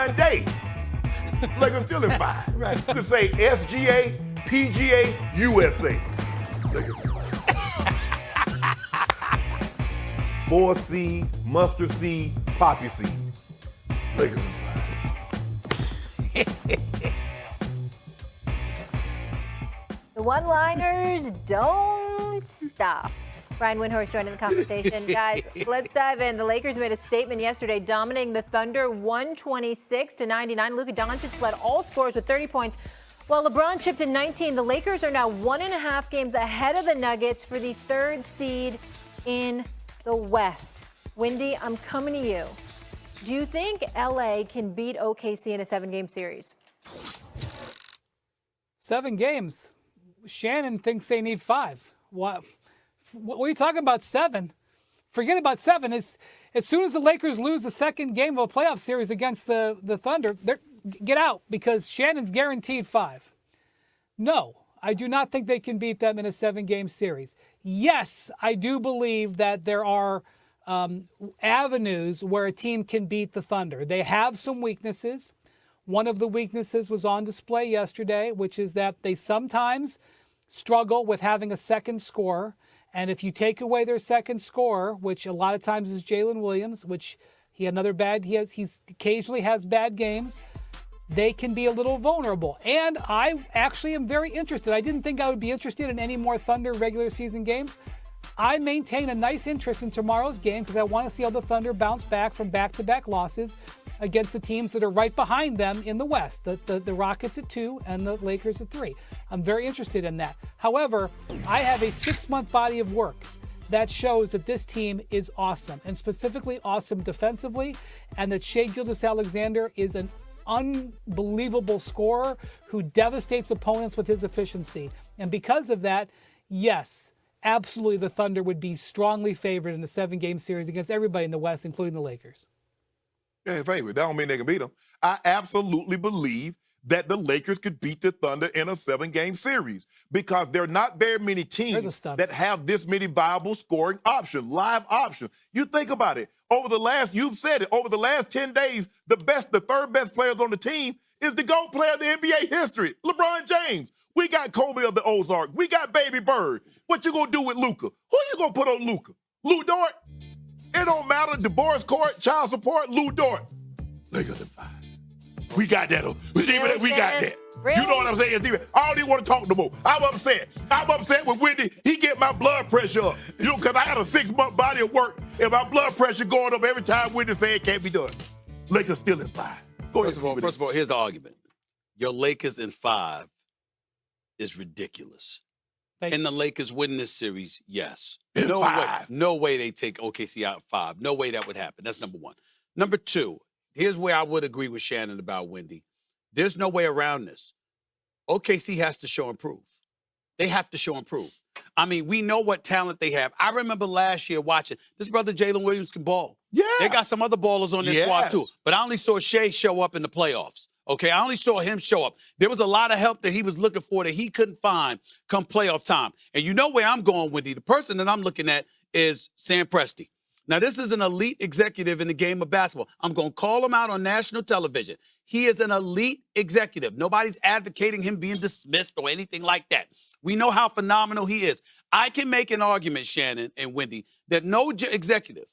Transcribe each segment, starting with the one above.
Ryan Day. Lakers still in 5. Right. You could say SGA, PGA, USA. Lakers. 4 seed, mustard seed, poppy seed. Lakers in 5. The one-liners don't stop. Brian Windhorst joining the conversation. Guys, let's dive in. The Lakers made a statement yesterday dominating the Thunder 126-99. Luka Doncic led all scorers with 30 points, while LeBron chipped in 19. The Lakers are now 1.5 games ahead of the Nuggets for the 3rd seed in the West. Wendy, I'm coming to you. Do you think LA can beat OKC in a 7-game series? 7 games. Shannon thinks they need 5. What are you talking about 7? Forget about 7. As soon as the Lakers lose the 2nd game of a playoff series against the Thunder, get out, because Shannon's guaranteed 5. No, I do not think they can beat them in a 7-game series. Yes, I do believe that there are avenues where a team can beat the Thunder. They have some weaknesses. One of the weaknesses was on display yesterday, which is that they sometimes struggle with having a second scorer. And if you take away their second scorer, which a lot of times is Jalen Williams, which he occasionally has bad games, they can be a little vulnerable. And I actually am very interested. I didn't think I would be interested in any more Thunder regular season games. I maintain a nice interest in tomorrow's game because I want to see how the Thunder bounce back from back-to-back losses against the teams that are right behind them in the West, the Rockets at 2 and the Lakers at 3. I'm very interested in that. However, I have a 6-month body of work that shows that this team is awesome, and specifically awesome defensively, and that Shai Gilgeous-Alexander is an unbelievable scorer who devastates opponents with his efficiency. And because of that, yes, absolutely the Thunder would be strongly favored in a 7-game series against everybody in the West, including the Lakers. Yeah, favorite. That don't mean they can beat them. I absolutely believe that the Lakers could beat the Thunder in a 7-game series because there are not very many teams that have this many viable scoring options, live options. You think about it. You've said it, over the last 10 days, the 3rd best players on the team is the GOAT player of the NBA history, LeBron James. We got Kobe of the Ozarks. We got Baby Bird. What you gonna do with Luka? Who you gonna put on Luka? Lou Dort? It don't matter. Divorce court, child support, Lou Dort. Lakers in 5. We got that. We got that. Really? You know what I'm saying, Steven? I don't even want to talk no more. I'm upset. I'm upset with Wendy. He get my blood pressure up. You know, because I had a 6-month body of work, and my blood pressure going up every time Wendy say it can't be done. Lakers still in 5. First of all, here's the argument. Your Lakers in 5 is ridiculous. Can the Lakers win this series? Yes. No way they take OKC out 5. No way that would happen. That's number 1. Number 2, here's where I would agree with Shannon about Wendy. There's no way around this. OKC has to show and prove. They have to show and prove. I mean, we know what talent they have. I remember last year watching. This brother Jalen Williams can ball. Yeah. They got some other ballers on their squad too. But I only saw Shai show up in the playoffs. Okay, I only saw him show up. There was a lot of help that he was looking for that he couldn't find come playoff time. And you know where I'm going, Wendy. The person that I'm looking at is Sam Presti. Now, this is an elite executive in the game of basketball. I'm going to call him out on national television. He is an elite executive. Nobody's advocating him being dismissed or anything like that. We know how phenomenal he is. I can make an argument, Shannon and Wendy, that no executive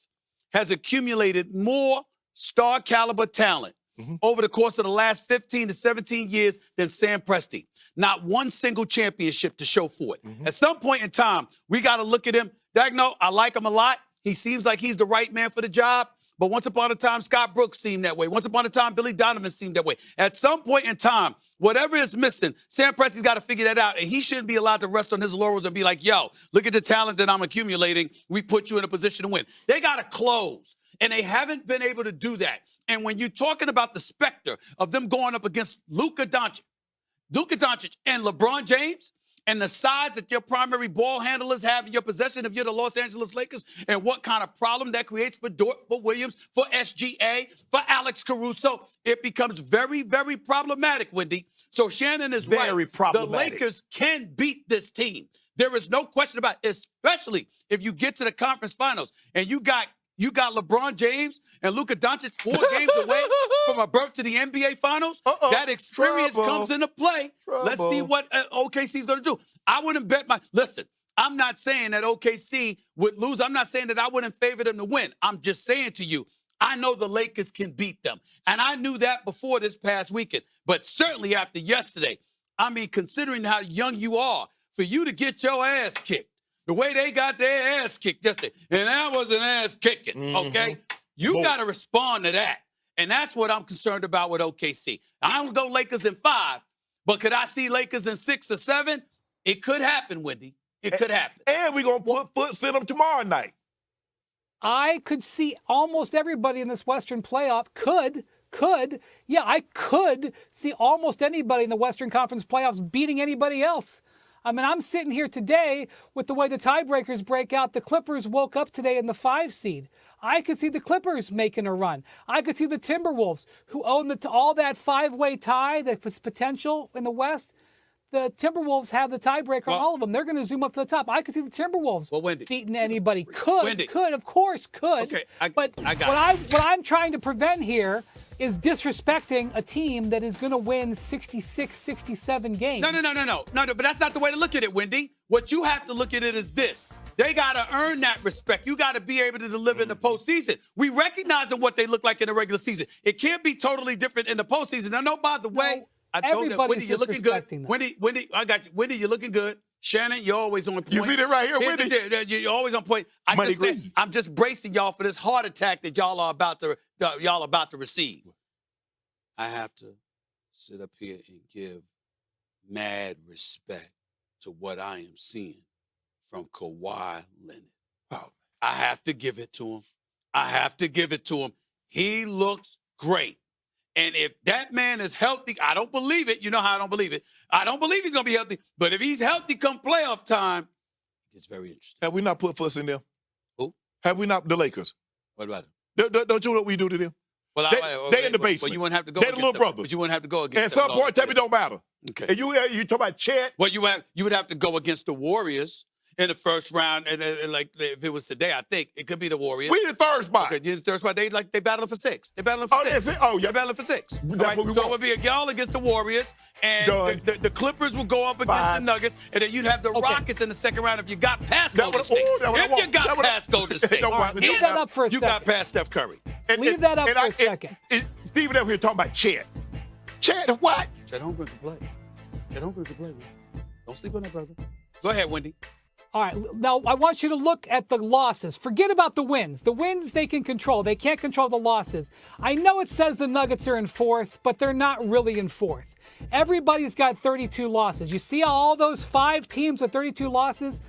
has accumulated more star caliber talent over the course of the last 15 to 17 years than Sam Presti. Not one single championship to show for it. At some point in time, we got to look at him. Dagno, I like him a lot. He seems like he's the right man for the job. But once upon a time, Scott Brooks seemed that way. Once upon a time, Billy Donovan seemed that way. At some point in time, whatever is missing, Sam Presti's got to figure that out. And he shouldn't be allowed to rest on his laurels and be like, yo, look at the talent that I'm accumulating. We put you in a position to win. They got to close. And they haven't been able to do that. And when you're talking about the specter of them going up against Luka Doncic and LeBron James, and the size that your primary ball handlers have in your possession if you're the Los Angeles Lakers, and what kind of problem that creates for Dort, for Williams, for SGA, for Alex Caruso, it becomes very, very problematic, Wendy. So Shannon is very right. problematic. The Lakers can beat this team. There is no question about it, especially if you get to the conference finals and you got LeBron James and Luka Doncic 4 games away from a berth to the NBA Finals, that experience comes into play. Let's see what OKC's going to do. I wouldn't bet listen, I'm not saying that OKC would lose. I'm not saying that I wouldn't favor them to win. I'm just saying to you, I know the Lakers can beat them. And I knew that before this past weekend. But certainly after yesterday, I mean, considering how young you are, for you to get your ass kicked, the way they got their ass kicked yesterday, and that was an ass kicking, okay? You got to respond to that. And that's what I'm concerned about with OKC. I don't go Lakers in 5, but could I see Lakers in 6 or 7? It could happen, Wendy. It could happen. And we're going to put foots in them tomorrow night. I could see almost everybody in this Western playoff I could see almost anybody in the Western Conference playoffs beating anybody else. I mean, I'm sitting here today with the way the tiebreakers break out. The Clippers woke up today in the 5 seed. I could see the Clippers making a run. I could see the Timberwolves, who own all that 5-way tie, that was potential in the West. The Timberwolves have the tiebreaker on all of them. They're going to zoom up to the top. I could see the Timberwolves beating anybody. Could, of course, could. Okay, but what I'm trying to prevent here is disrespecting a team that is going to win 66, 67 games. No, but that's not the way to look at it, Wendy. What you have to look at it is this. They got to earn that respect. You got to be able to deliver in the postseason. We recognize what they look like in the regular season. It can't be totally different in the postseason. Now, by the way, I told you, Wendy, you're looking good. Wendy, I got you. Wendy, you're looking good. Shannon, you're always on point. You see that right here, Wendy? You're always on point. I'm just bracing y'all for this heart attack that y'all are about to receive. I have to sit up here and give mad respect to what I am seeing from Kawhi Leonard. Oh. I have to give it to him. He looks great. And if that man is healthy, I don't believe it. You know how I don't believe it. I don't believe he's going to be healthy. But if he's healthy come playoff time, it's very interesting. Have we not put foots in them? Who? Have we not, the Lakers? What about it? Don't you know what we do to them? Well, they in the basement. Well, you wouldn't have to go They're the little brothers. But you wouldn't have to go against them. At some point, tell me it don't matter. Okay. And you talk about Chet. Well, you would have to go against the Warriors in the first round, and like if it was today, I think it could be the Warriors. We in the third spot. Okay, the third spot. They battling for 6. They battling for 6. They're battling for 6. Right? So it would be y'all against the Warriors, and the Clippers will go up against the Nuggets, and then you'd have the Rockets in the second round if you got past Golden State. If you got past Golden State, leave that up for a second. You got past Steph Curry. Leave that up for a second. Steven over here talking about Chet. Chet what? Chet Holmgren can play. Don't sleep on that, brother. Go ahead, Wendy. All right, now I want you to look at the losses. Forget about the wins. The wins they can control. They can't control the losses. I know it says the Nuggets are in 4th, but they're not really in 4th. Everybody's got 32 losses. You see all those 5 teams with 32 losses?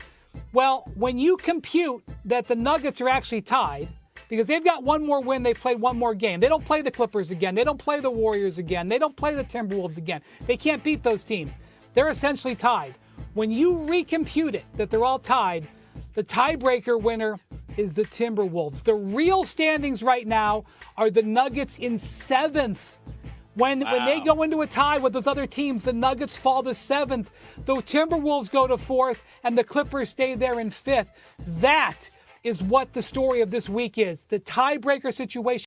Well, when you compute that the Nuggets are actually tied, because they've got one more win, they've played one more game. They don't play the Clippers again. They don't play the Warriors again. They don't play the Timberwolves again. They can't beat those teams. They're essentially tied. When you recompute it, that they're all tied, the tiebreaker winner is the Timberwolves. The real standings right now are the Nuggets in 7th. When they go into a tie with those other teams, the Nuggets fall to 7th. The Timberwolves go to 4th, and the Clippers stay there in 5th. That is what the story of this week is. The tiebreaker situation.